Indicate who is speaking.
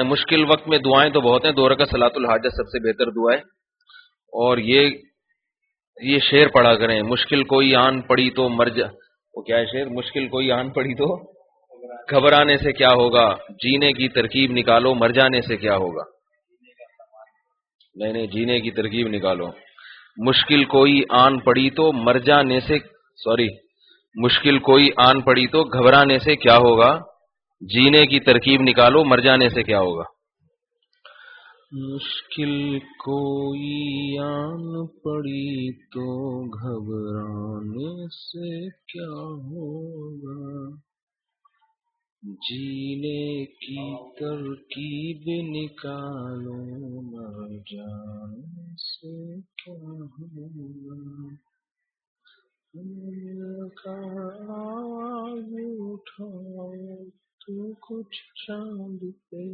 Speaker 1: مشکل وقت میں دعائیں تو بہت ہیں، 2 رکعت صلاۃ الحاجت سب سے بہتر دعا ہے، اور یہ شعر پڑھا کریں، مشکل کوئی آن پڑی تو مر جا، وہ کیا ہے شعر؟ مشکل کوئی آن پڑی تو گھبرانے سے کیا ہوگا، جینے کی ترکیب نکالو مر جانے سے کیا ہوگا۔ نہیں جینے کی ترکیب نکالو، مشکل کوئی آن پڑی تو مر جانے سے، سوری، مشکل کوئی آن پڑی تو گھبرانے سے کیا ہوگا، جینے کی ترکیب نکالو مر جانے سے کیا ہوگا۔
Speaker 2: مشکل کوئی آن پڑی تو گھبرانے سے کیا ہوگا، جینے کی ترکیب نکالو مر جانے سے کیا ہوگا، کا آواز اٹھاؤ تو کچھ چاند پہ